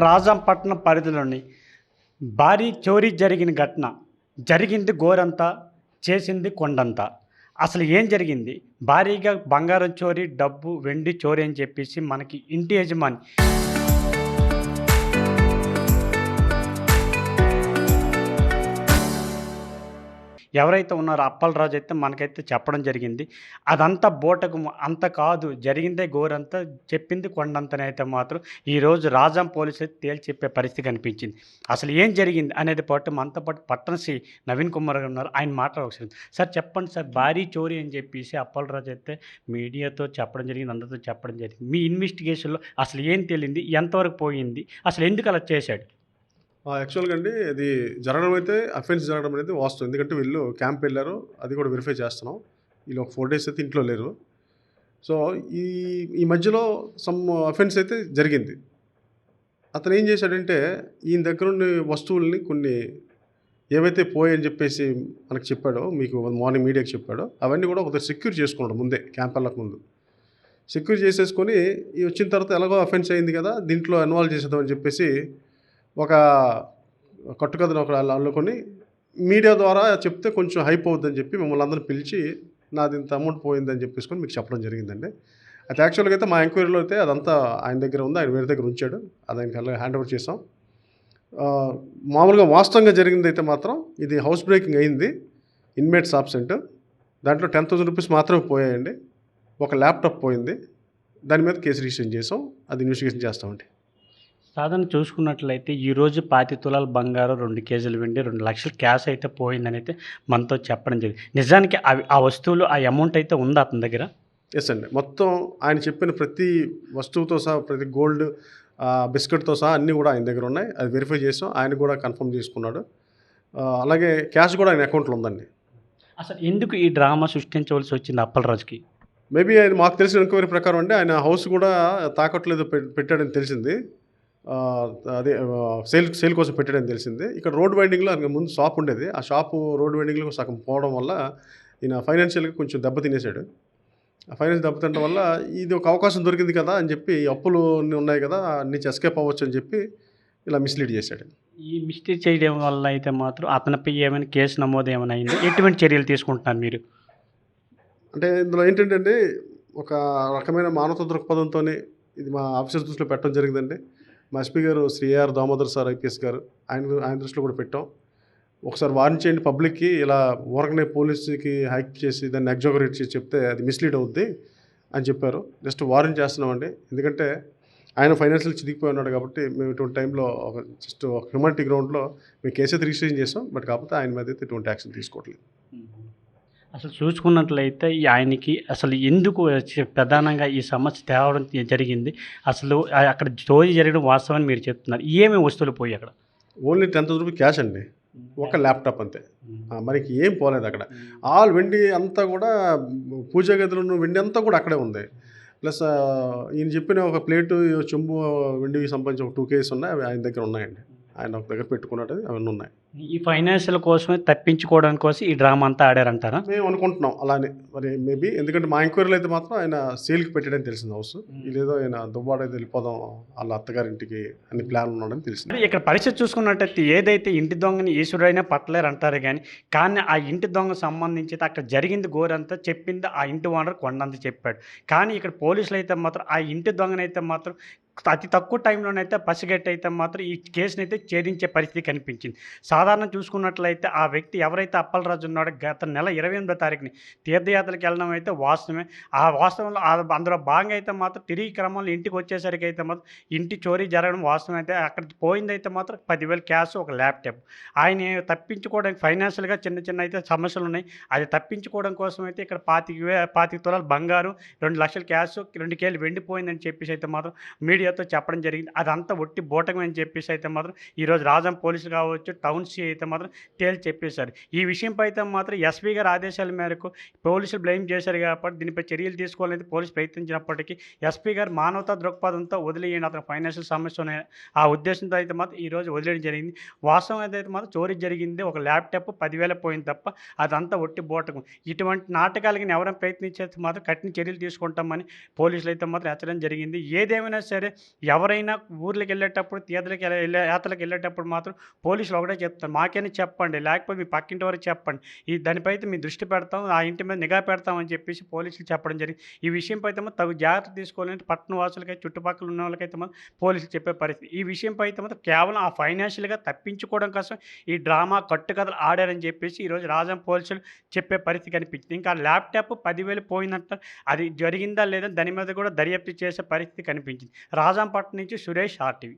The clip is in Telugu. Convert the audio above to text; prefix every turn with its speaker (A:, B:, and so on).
A: రాజంపట్నం పరిధిలోని భారీ చోరీ జరిగిన ఘటన. జరిగింది గోరంతా, చేసింది కొండంతా. అసలు ఏం జరిగింది? భారీగా బంగారం చోరీ, డబ్బు, వెండి చోరీ అని చెప్పేసి మనకి ఇంటి యజమాని ఎవరైతే ఉన్నారో అప్పలరాజు అయితే మనకైతే చెప్పడం జరిగింది. అదంతా బూటకము, అంత కాదు, జరిగిందే గోరంతా, చెప్పింది కొండంతనైతే మాత్రం ఈరోజు రాజాం పోలీసులు తేల్చి చెప్పే పరిస్థితి కనిపించింది. అసలు ఏం జరిగింది అనేది పాటు మనతో పాటు పట్టణ సి నవీన్ కుమార్ గారు ఉన్నారు. ఆయన మాట్లాడవలసింది. సార్ చెప్పండి సార్, భారీ చోరీ అని చెప్పేసి అప్పలరాజు అయితే మీడియాతో చెప్పడం జరిగింది, అందరితో చెప్పడం జరిగింది. మీ ఇన్వెస్టిగేషన్‌లో అసలు ఏం తేలింది? ఎంతవరకు పోయింది? అసలు ఎందుకు అలా చేశాడు?
B: యాక్చువల్‌గా అండి అది జరగడం అయితే అఫెన్స్ జరగడం అనేది వాస్తవం. ఎందుకంటే వీళ్ళు క్యాంప్ వెళ్లారు. అది కూడా వెరిఫై చేస్తున్నాం. వీళ్ళు ఒక 4 డేస్ అయితే ఇంట్లో లేరు. సో, ఈ ఈ మధ్యలో సమ్ అఫెన్స్ అయితే జరిగింది. అతను ఏం చేశాడంటే ఈయన దగ్గరున్న వస్తువుల్ని కొన్ని ఏవైతే పోయాయని చెప్పేసి మనకు చెప్పాడో, మీకు మార్నింగ్ మీడియాకి చెప్పాడో, అవన్నీ కూడా ఒకసారి సెక్యూర్ చేసుకున్నాడు ముందే క్యాంప్ వెళ్ళక ముందు. సెక్యూర్ చేసేసుకొని ఈ వచ్చిన తర్వాత ఎలాగో అఫెన్స్ అయింది కదా! దీంట్లో ఇన్వాల్వ్ చేసేద్దామని చెప్పేసి ఒక కట్టుకథను అల్లుకొని మీడియా ద్వారా చెప్తే కొంచెం హైప్ అవుద్దని చెప్పి మిమ్మల్ని అందరిని పిలిచి నాది ఇంత అమౌంట్ పోయిందని చెప్పేసుకొని మీకు చెప్పడం జరిగిందండి. అయితే యాక్చువల్‌గా అయితే మా ఎంక్వైరీలో అయితే అదంతా ఆయన దగ్గర ఉంది. ఆయన వేరే దగ్గర ఉంచాడు. అది ఆయనకి హ్యాండ్ ఓవర్ చేసాం. మామూలుగా వాస్తవంగా జరిగిందైతే మాత్రం ఇది హౌస్ బ్రేకింగ్ అయింది. Inmates absent. దాంట్లో 10,000 రూపీస్ మాత్రమే పోయాయండి. ఒక ల్యాప్‌టాప్ పోయింది. దాని మీద కేసు రిజిస్టర్ చేసాం. అది ఇన్వెస్టిగేషన్ చేస్తామండి.
A: సాధారణ చూసుకున్నట్లయితే ఈరోజు 25 తులాల బంగారం, 2 కేజీల వెండి, 2 లక్షలు క్యాష్ అయితే పోయిందని అయితే మనతో చెప్పడం జరిగింది. నిజానికి ఆ వస్తువులు, ఆ అమౌంట్ అయితే ఉందా అతని దగ్గర?
B: యెస్ అండి. మొత్తం ఆయన చెప్పిన ప్రతి వస్తువుతో సహా, ప్రతి గోల్డ్ బిస్కెట్‌తో సహా అన్నీ కూడా ఆయన దగ్గర ఉన్నాయి. అది వెరిఫై చేసాం. ఆయన కూడా కన్ఫర్మ్ చేసుకున్నాడు. అలాగే క్యాష్ కూడా ఆయన అకౌంట్‌లో ఉందండి.
A: అసలు ఎందుకు ఈ డ్రామా సృష్టించవలసి వచ్చింది అప్పలరాజుకి?
B: మేబీ ఆయన మాకు తెలిసిన ఎంక్వైరీ ప్రకారం అండి ఆయన హౌస్ కూడా తాకట్లో ఏదో పెట్టాడని తెలిసింది. అదే సేల్ కోసం పెట్టాడని తెలిసింది. ఇక్కడ రోడ్ వైండింగ్‌లో ఆయనకి ముందు షాప్ ఉండేది. ఆ షాపు రోడ్ వైండింగ్‌లో సగం పోవడం వల్ల ఈయన ఫైనాన్షియల్‌గా కొంచెం దెబ్బ తినేసాడు. ఆ ఫైనాన్స్ దెబ్బతినడం వల్ల ఇది ఒక అవకాశం దొరికింది కదా అని చెప్పి, అప్పులు అన్నీ ఉన్నాయి కదా, నుంచి ఎస్కేప్ అవ్వచ్చు అని చెప్పి ఇలా మిస్‌లీడ్ చేశాడు.
A: ఈ మిస్టేక్ చేయడం వల్ల అయితే మాత్రం అతనిపై ఏమైనా కేసు నమోదు ఏమైనా అయిందా? ఎటువంటి చర్యలు తీసుకుంటున్నారు మీరు?
B: అంటే ఇందులో ఏంటంటే అండి, ఒక రకమైన మానవతా దృక్పథంతోనే ఇది మా ఆఫీసర్ దృష్టిలో పెట్టడం జరిగిందండి. మా ఎస్పీ గారు Shri AR Damodar sir IPS గారు, ఆయన దృష్టిలో కూడా పెట్టాం. ఒకసారి వార్న్ చేయండి పబ్లిక్‌కి, ఇలా ఊరకనే పోలీస్‌కి హైక్ చేసి దాన్ని ఎగ్జాగరేట్ చేసి చెప్తే అది మిస్‌లీడ్ అవుద్ది అని చెప్పారు. జస్ట్ వార్న్ చేస్తున్నామండి. ఎందుకంటే ఆయన ఫైనాన్షియల్ చితికిపోయి ఉన్నాడు కాబట్టి మేము ఇటువంటి టైంలో జస్ట్ ఒక హ్యూమానిటీ గ్రౌండ్‌లో మేము కేసు అయితే రిజిస్ట్రేషన్ చేసాం. బట్ కాకపోతే ఆయన మీద అయితే ఎటువంటి యాక్షన్ తీసుకోవట్లేదు.
A: అసలు చూసుకున్నట్లయితే ఆయనకి అసలు ఎందుకు ప్రధానంగా ఈ సమస్య తేవడం జరిగింది? అసలు అక్కడ చోరీ జరగడం వాస్తవమని మీరు చెప్తున్నారు. ఏమేమి వస్తువులు పోయాయి అక్కడ?
B: ఓన్లీ 10,000 రూపీస్ క్యాష్ అండి. ఒక ల్యాప్‌టాప్ అంతే. మనకి ఏం పోలేదక్కడ. ఆల్ వెండి అంతా కూడా పూజా గదిలో ఉన్న వెండి అంతా కూడా అక్కడే ఉంది. ప్లస్ ఈయన చెప్పిన ఒక ప్లేటు, చెంబు వెండికి సంబంధించి ఒక 2 కేజెస్ ఉన్నాయి. అవి ఆయన దగ్గర ఉన్నాయండి. ఆయన ఒక దగ్గర పెట్టుకున్నాడు. అవన్నీ ఉన్నాయి.
A: ఈ ఫైనాన్షియల్ కోసమే, తప్పించుకోవడం కోసం ఈ డ్రామా అంతా ఆడారంటారా?
B: మేము అనుకుంటున్నాం అలానే. మరి మేబీ ఎందుకంటే మా ఎంక్వైరీలో అయితే మాత్రం ఆయన సేల్‌కి పెట్టాడని తెలిసింది హౌస్. ఇదేదో ఆయన దువ్వాడ అయితే వెళ్ళిపోదాం ఆళ్ళ అత్తగారింటికి అని ప్లాన్ ఉన్నాడని తెలిసింది.
A: ఇక్కడ పరిస్థితి చూసుకున్నట్టయితే ఏదైతే ఇంటి దొంగని ఈశ్వరుడైనా పట్టలేరు అంటారు కానీ ఆ ఇంటి దొంగ సంబంధించి అక్కడ జరిగింది గోరంతా, చెప్పింది ఆ ఇంటి ఓనర్ కొండంత చెప్పాడు. కానీ ఇక్కడ పోలీసులు అయితే మాత్రం ఆ ఇంటి దొంగనైతే మాత్రం అతి తక్కువ టైంలోనైతే పసిగట్టి అయితే మాత్రం ఈ కేసునైతే ఛేదించే పరిస్థితి కనిపించింది. సాధారణ చూసుకున్నట్లయితే ఆ వ్యక్తి ఎవరైతే అప్పలరాజు ఉన్నాడో గత నెల 28వ తారీఖుని తీర్థయాత్రలకు వెళ్ళడం అయితే వాస్తవమే. ఆ వాస్తవంలో అందులో భాగంగా అయితే మాత్రం తిరిగి క్రమంలో ఇంటికి వచ్చేసరికి అయితే మాత్రం ఇంటి చోరీ జరగడం వాస్తవం. అయితే అక్కడ పోయిందైతే మాత్రం 10,000 క్యాష్, ఒక ల్యాప్టాప్. ఆయన తప్పించుకోవడానికి ఫైనాన్షియల్‌గా చిన్న అయితే సమస్యలు ఉన్నాయి. అది తప్పించుకోవడం కోసం అయితే ఇక్కడ 25 తులాల బంగారం, 2 లక్షల క్యాష్, 2 కేజీలు వెండిపోయిందని చెప్పేసి అయితే మాత్రం మీడియాతో చెప్పడం జరిగింది. అదంతా ఒట్టి బూటకమే అని చెప్పేసి అయితే మాత్రం ఈరోజు రాజాం పోలీసులు కావచ్చు, టౌన్ సీ అయితే మాత్రం తేల్చి చెప్పేశారు. ఈ విషయంపై అయితే మాత్రం ఎస్పీ గారి ఆదేశాల మేరకు పోలీసులు బ్లేమ్ చేశారు కాబట్టి దీనిపై చర్యలు తీసుకోవాలని పోలీసులు ప్రయత్నించినప్పటికీ ఎస్పీ గారు మానవతా దృక్పథంతో వదిలేయండి, అతను ఫైనాన్షియల్ సమస్య ఉన్నాయి ఆ ఉద్దేశంతో అయితే మాత్రం ఈరోజు వదిలేయడం జరిగింది. వాస్తవం అయితే మాత్రం చోరీ జరిగింది. ఒక ల్యాప్టాప్ 10,000 పోయింది తప్ప అదంతా ఒట్టి బూటకం. ఇటువంటి నాటకాలకి ఎవరైనా ప్రయత్నించేస్తే మాత్రం కఠిన చర్యలు తీసుకుంటామని పోలీసులు అయితే మాత్రం హెచ్చరించడం జరిగింది. ఏదేమైనా సరే ఎవరైనా ఊర్లకెళ్ళేటప్పుడు, యాత్రలకెళ్ళేటప్పుడు మాత్రం పోలీసులు ఒకటే చెప్తారు. మాకైనా చెప్పండి. లేకపోతే మీ పక్కింటి వారికి చెప్పండి. దానిపై అయితే మేము దృష్టి పెడతాం. ఆ ఇంటి మీద నిఘా పెడతాం అని చెప్పేసి పోలీసులు చెప్పడం జరిగింది. ఈ విషయంపై అయితే మాత్రం తగు జాగ్రత్త తీసుకోవాలంటే పట్టణ వాసులకైతే, చుట్టుపక్కల ఉన్నోళ్ళకైతే మాత్రం పోలీసులు చెప్పే పరిస్థితి. ఈ విషయంపై అయితే మాత్రం కేవలం ఆ ఫైనాన్షియల్‌గా తప్పించుకోవడం కోసం ఈ డ్రామా కట్టుకథలు ఆడారని చెప్పేసి ఈరోజు రాజం పోలీసులు చెప్పే పరిస్థితి కనిపించింది. ఇంకా ల్యాప్‌టాప్ 10,000 పోయిందంట. అది జరిగిందా లేదా దాని మీద కూడా దర్యాప్తు చేసే పరిస్థితి కనిపించింది. రాజంపట్నం నుంచి సురేష్ ఆర్‌టీవీ.